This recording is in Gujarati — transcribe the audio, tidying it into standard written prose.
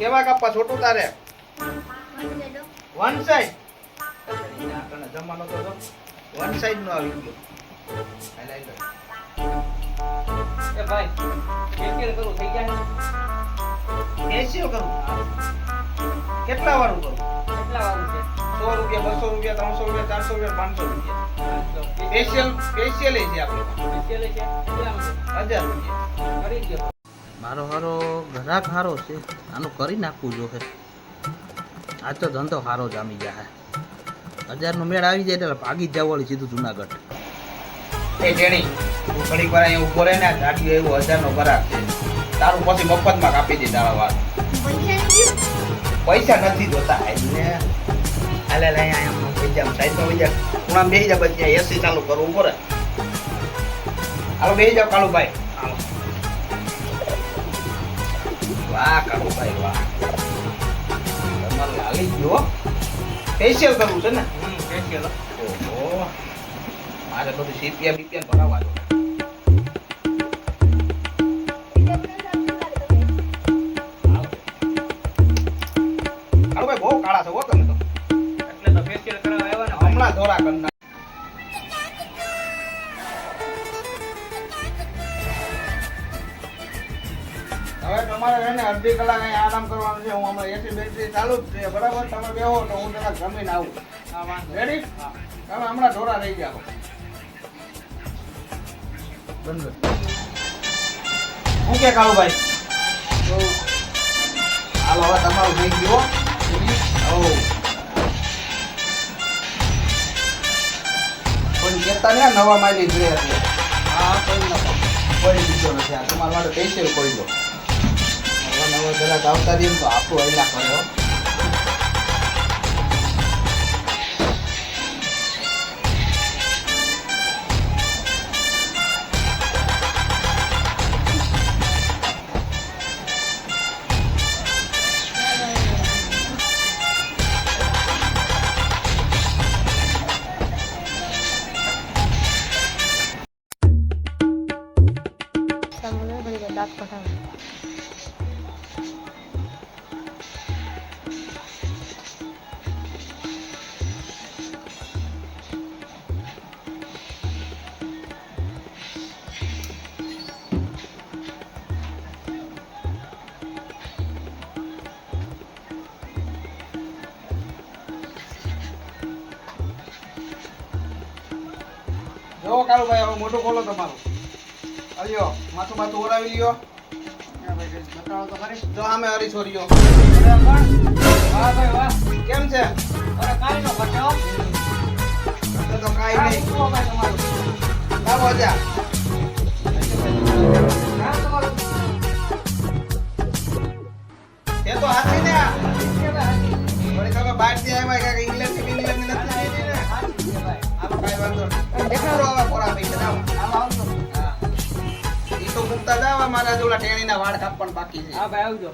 કેવા કાપા છોટું તારે વન સાઈડ જમવાનો તો વન સાઈડ નો આવી ગયો એ ભાઈ ફેશિયલ કરું થઈ જાય ફેશિયલ કરું કેટલા વાળું કરું કેટલા વાળું છે 100 રૂપિયા 200 રૂપિયા 300 રૂપિયા 400 રૂપિયા 500 રૂપિયા ફેશિયલ છે આપણે ફેશિયલ છે કેટલામાં છે 1000 રૂપિયા કરી દો મારો હારો ગ્રાહક હારો છે આનું કરી નાખવું જો છે આ તો ધંધો હારો જામી જાય 1000 નો મેળ આવી જાય એટલે ભાગી જ જવું સીધું જુનાગઢ એ જેણી તું ઘડીક વાર અહીંયા ઉભો રહે ને ગાડી એવું 1000 નો કરાર છે તારું પછી મફતમાં કાપી દે તારા વાત પૈસા નથી જોતા એટલે હાલે લે અહીંયા પૈસા સાઈડમાં વઈ ખૂણા બેસી જા પછી એસી ચાલુ કરવું પડે હાલો બેસી જાવ કાળુભાઈ હાલો વાહ કાળુભાઈ વાહ તમારે હાલી ગયો ફેશિયલ કરવું છે ને ફેશિયલ ઓહો મારે બધું સીપિયા બીપિયા ભરાવા દો કાળુભાઈ બહુ કાળા છો હો તમે તો એટલે તો ફેશિયલ કરાવવા આવ્યા ને હમણાં ધોરા કરી હવે તમારે એને અડધી કલાક અહીંયા આરામ કરવાનું છે હું હમણાં એસી બેટરી ચાલુ જ છે બરાબર તમે બેહો તો હું જરા જમીને આવું હા વાંધો રેડી તમે હમણાં ઢોરા રહી જાઓ બંધ હું કે કાળુભાઈ હાલો હવે તમારું થઈ ગયું હો કોઈ કહેતા ને નવા માઇલી જોઈએ હા કોઈ ન કોઈ બીજો નથી આ તમારા માટે સ્પેશિયલ કોઈ દો નવા જરાક આવતા દે તો આપણું હૈલા કરે હો દાંત કઢાવ જો કાળુભાઈ હવે મોઢું ખોલો તમારું અલ્યો માથું માથું ઓરાવી લ્યો બતાવો તો ખરી જો આમે હરી છોરીઓ વાહ ભાઈ વાહ કેમ છે અરે કાઈ નો બચાવ તો કાઈ નહીં ભાઈ તમારું લાવો જા નામ તમારું તે તો હાથી ને આ વળી તમે બહારથી આવ્યા કે ઇંગ્લેન્ડ થી નથી લીધી ને આમાં કાઈ વાંધો નહીં દેખાડો હવે પોરા પૈસા જાઓ આવજો ઈ તો મુકતા જાવ મારા જોલા ટેણીના વાળ કાપણ બાકી છે હા ભાઈ આવજો